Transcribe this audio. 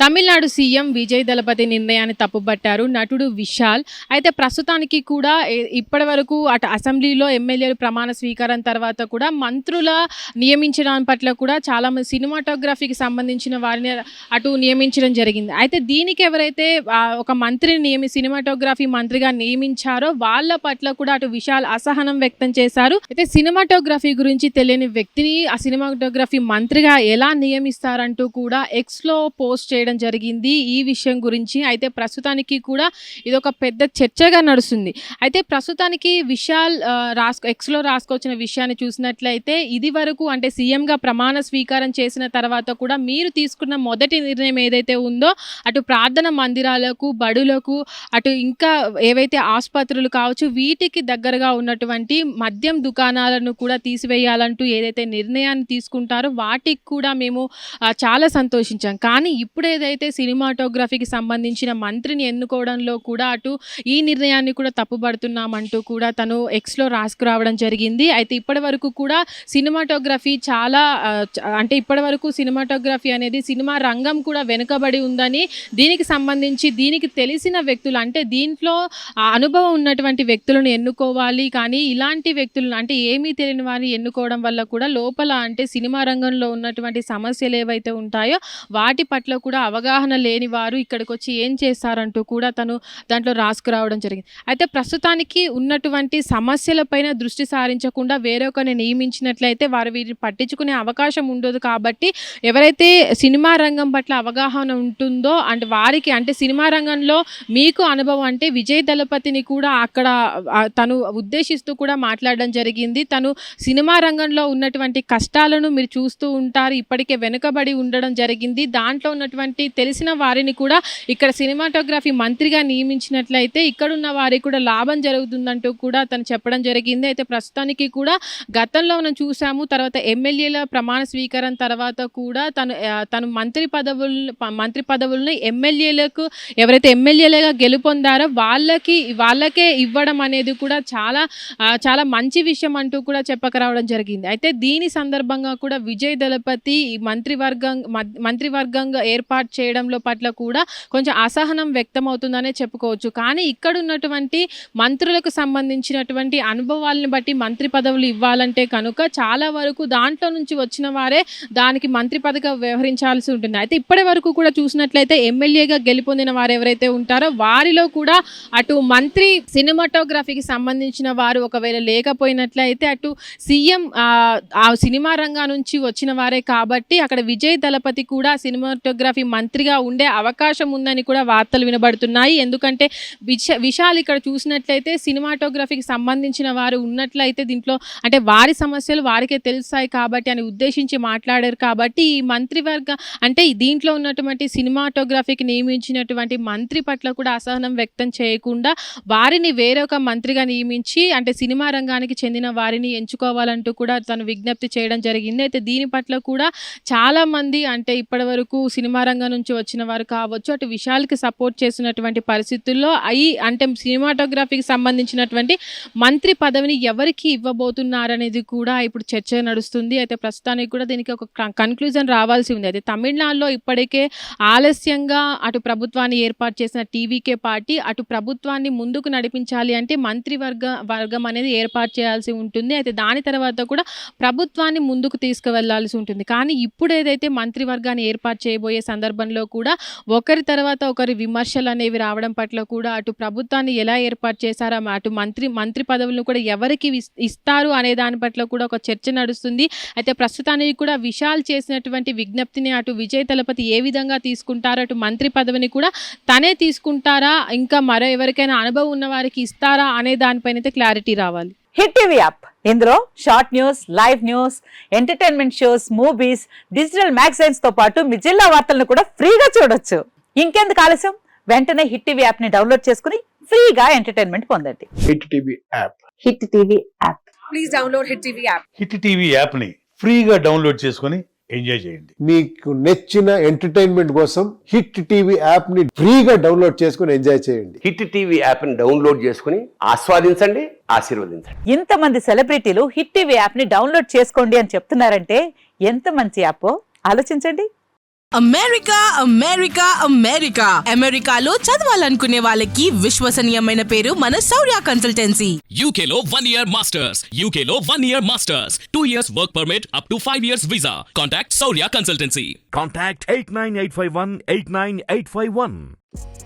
Tamil Nadu CM Vijay దళపతి నిర్ణయాన్ని తప్పుబట్టారు నటుడు విశాల్. అయితే ప్రస్తుతానికి కూడా ఇప్పటివరకు అటు అసెంబ్లీలో ఎమ్మెల్యేలు ప్రమాణ స్వీకారం తర్వాత కూడా మంత్రుల నియమించడం పట్ల కూడా చాలామంది సినిమాటోగ్రఫీకి సంబంధించిన వారిని అటు నియమించడం జరిగింది. అయితే దీనికి ఎవరైతే ఒక మంత్రిని సినిమాటోగ్రఫీ మంత్రిగా నియమించారో వాళ్ళ పట్ల కూడా అటు విశాల్ అసహనం వ్యక్తం చేశారు. అయితే సినిమాటోగ్రఫీ గురించి తెలియని వ్యక్తిని ఆ సినిమాటోగ్రఫీ మంత్రిగా ఎలా నియమిస్తారంటూ కూడా ఎక్స్లో పోస్ట్ చేయడం జరిగింది ఈ విషయం గురించి. అయితే ప్రస్తుతానికి కూడా ఇది ఒక పెద్ద చర్చగా నడుస్తుంది. అయితే ప్రస్తుతానికి విశాల్ ఎక్స్లో రాసుకొచ్చిన విషయాన్ని చూసినట్లయితే ఇది వరకు అంటే సీఎంగా ప్రమాణ స్వీకారం చేసిన తర్వాత కూడా మీరు తీసుకున్న మొదటి నిర్ణయం ఏదైతే ఉందో అటు ప్రార్థన మందిరాలకు, బడులకు, అటు ఇంకా ఏవైతే ఆసుపత్రులు కావచ్చు వీటికి దగ్గరగా ఉన్నటువంటి మద్యం దుకాణాలను కూడా తీసివేయాలంటూ ఏదైతే నిర్ణయాన్ని తీసుకుంటారో వాటికి కూడా మేము చాలా సంతోషించాం. కానీ ఇప్పుడు ఏదైతే సినిమాటోగ్రఫీకి సంబంధించిన మంత్రిని ఎన్నుకోవడంలో కూడా అటు ఈ నిర్ణయాన్ని కూడా తప్పుపడుతున్నామంటూ కూడా తను ఎక్స్లో రాసుకురావడం జరిగింది. అయితే ఇప్పటి వరకు కూడా సినిమాటోగ్రఫీ చాలా అంటే ఇప్పటి వరకు సినిమాటోగ్రఫీ అనేది సినిమా రంగం కూడా వెనుకబడి ఉందని, దీనికి సంబంధించి దీనికి తెలిసిన వ్యక్తులు అంటే దీంట్లో అనుభవం ఉన్నటువంటి వ్యక్తులను ఎన్నుకోవాలి. కానీ ఇలాంటి వ్యక్తులను అంటే ఏమీ తెలియని వారిని ఎన్నుకోవడం వల్ల కూడా లోపల అంటే సినిమా రంగంలో ఉన్నటువంటి సమస్యలు ఏవైతే ఉంటాయో వాటి పట్ల కూడా అవగాహన లేని వారు ఇక్కడికి వచ్చి ఏం చేస్తారంటూ కూడా తను దాంట్లో రాసుకురావడం జరిగింది. అయితే ప్రస్తుతానికి ఉన్నటువంటి సమస్యలపైన దృష్టి సారించకుండా వేరొకరిని నియమించినట్లయితే వారు వీరిని పట్టించుకునే అవకాశం ఉండదు. కాబట్టి ఎవరైతే సినిమా రంగం పట్ల అవగాహన ఉంటుందో అంటే వారికి అంటే సినిమా రంగంలో మీకు అనుభవం అంటే విజయ్ దళపతిని కూడా అక్కడ తను ఉద్దేశిస్తూ కూడా మాట్లాడడం జరిగింది. తను సినిమా రంగంలో ఉన్నటువంటి కష్టాలను మీరు చూస్తూ ఉంటారు, ఇప్పటికే వెనుకబడి ఉండడం జరిగింది. దాంట్లో ఉన్నటువంటి తెలిసిన వారిని కూడా ఇక్కడ సినిమాటోగ్రఫీ మంత్రిగా నియమించినట్లయితే ఇక్కడున్న వారికి కూడా లాభం జరుగుతుందంటూ కూడా తను చెప్పడం జరిగింది. అయితే ప్రస్తుతానికి కూడా గతంలో మనం చూసాము, తర్వాత ఎమ్మెల్యేల ప్రమాణ స్వీకారం తర్వాత కూడా తను మంత్రి పదవులను ఎమ్మెల్యేలకు ఎవరైతే ఎమ్మెల్యేలుగా గెలుపొందారో వాళ్ళకే ఇవ్వడం అనేది కూడా చాలా మంచి విషయం అంటూ కూడా చెప్పకరావడం జరిగింది. అయితే దీని సందర్భంగా కూడా విజయ్ దళపతి మంత్రివర్గంగా ఏర్పాటు చేయడంలో పట్ల కూడా కొంచెం అసహనం వ్యక్తమవుతుందనే చెప్పుకోవచ్చు. కానీ ఇక్కడ ఉన్నటువంటి మంత్రులకు సంబంధించినటువంటి అనుభవాలను బట్టి మంత్రి పదవులు ఇవ్వాలంటే కనుక చాలా వరకు దాంట్లో నుంచి వచ్చిన వారే దానికి మంత్రి పదవిగా వ్యవహరించాల్సి ఉంటుంది. అయితే ఇప్పటి వరకు కూడా చూసినట్లయితే ఎమ్మెల్యేగా గెలుపొందిన వారు ఎవరైతే ఉంటారో వారిలో కూడా అటు మంత్రి సినిమాటోగ్రఫీకి సంబంధించిన వారు ఒకవేళ లేకపోయినట్లయితే అటు సీఎం ఆ సినిమా రంగం నుంచి వచ్చిన వారే కాబట్టి అక్కడ విజయ్ దళపతి కూడా సినిమాటోగ్రఫీ మంత్రిగా ఉండే అవకాశం ఉందని కూడా వార్తలు వినబడుతున్నాయి. ఎందుకంటే విశాల్ ఇక్కడ చూసినట్లయితే సినిమాటోగ్రఫీకి సంబంధించిన వారు ఉన్నట్లయితే దీంట్లో అంటే వారి సమస్యలు వారికే తెలుస్తాయి కాబట్టి అని ఉద్దేశించి మాట్లాడారు. కాబట్టి ఈ మంత్రివర్గ అంటే దీంట్లో ఉన్నటువంటి సినిమాటోగ్రఫీకి నియమించినటువంటి మంత్రి పట్ల కూడా అసహనం వ్యక్తం చేయకుండా వారిని వేరొక మంత్రిగా నియమించి అంటే సినిమా రంగానికి చెందిన వారిని ఎంచుకోవాలంటూ కూడా తను విజ్ఞప్తి చేయడం జరిగింది. అయితే దీని పట్ల కూడా చాలా మంది అంటే ఇప్పటి వరకు సినిమా రంగం నుంచి వచ్చిన వారు కావచ్చు అటు విశాల్కి సపోర్ట్ చేసినటువంటి పరిస్థితుల్లో అంటే సినిమాటోగ్రఫీకి సంబంధించినటువంటి మంత్రి పదవిని ఎవరికి ఇవ్వబోతున్నారనేది కూడా ఇప్పుడు చర్చ నడుస్తుంది. అయితే ప్రస్తుతానికి కూడా దీనికి ఒక కన్క్లూజన్ రావాల్సి ఉంది. అయితే తమిళనాడులో ఇప్పటికే ఆలస్యంగా అటు ప్రభుత్వాన్ని ఏర్పాటు చేసిన టీవీకే పార్టీ అటు ప్రభుత్వాన్ని ముందుకు నడిపించాలి అంటే వర్గం అనేది ఏర్పాటు చేయాల్సి ఉంటుంది. అయితే దాని తర్వాత కూడా ప్రభుత్వాన్ని ముందుకు తీసుకువెళ్లాల్సి ఉంటుంది. కానీ ఇప్పుడు ఏదైతే మంత్రివర్గాన్ని ఏర్పాటు చేయబోయే సందర్భంలో కూడా ఒకరి తర్వాత ఒకరి విమర్శలు అనేవి రావడం పట్ల కూడా అటు ప్రభుత్వాన్ని ఎలా ఏర్పాటు చేశారో అటు మంత్రి పదవులను కూడా ఎవరికి ఇస్తారు అనే దాని పట్ల కూడా ఒక చర్చ నడుస్తుంది. అయితే ప్రస్తుతానికి కూడా విశాల్ చేసినటువంటి విజ్ఞప్తిని అటు విజయ్ దళపతి ఏ విధంగా తీసుకుంటారో అటు మంత్రి పదవిని కూడా తనే తీసుకుంటారా ఇంకా మరో ఎవరికైనా అనుభవం ఉన్న వారికి ఇస్తారా అనే దానిపైన అయితే క్లారిటీ రావాలి. హిట్ టీవీ యాప్ ఇందులో short news, live news, entertainment shows, movies, digital magazines తో పాటు మీ జిల్లా వార్తలను కూడా ఫ్రీగా చూడొచ్చు. ఇంకెందుకు ఆలస్యం, వెంటనే హిట్ టీవీ యాప్ ని డౌన్లోడ్ చేసుకుని ఫ్రీగా ఎంటర్టైన్మెంట్ పొందండి. Hit TV app. Hit TV app. Please download hit TV app. Hit TV app ని ఫ్రీగా డౌన్లోడ్ చేసుకుని ఎంజాయ్ చేయండి. మీకు నచ్చిన ఎంటర్టైన్మెంట్ కోసం హిట్ టీవీ యాప్ ని ఫ్రీగా డౌన్లోడ్ చేసుకుని ఎంజాయ్ చేయండి. హిట్ టీవీ యాప్ ని డౌన్లోడ్ చేసుకుని ఆస్వాదించండి, ఆశీర్వదించండి. ఇంతమంది సెలబ్రిటీలు హిట్ టీవీ యాప్ ని డౌన్లోడ్ చేసుకోండి అని చెప్తున్నారంటే ఎంత మంచి యాప్ ఆలోచించండి. అమెరికా అమెరికా అమెరికా అమెరికాలో చదవాలనుకునే వాళ్ళకి విశ్వసనీయమైన పేరు మన శౌర్య consultancy. UK Law 1 Year Masters. UK Law 1 Year Masters. 2 years work permit up to 5 years visa. Contact Saurya Consultancy. Contact 89851 89851.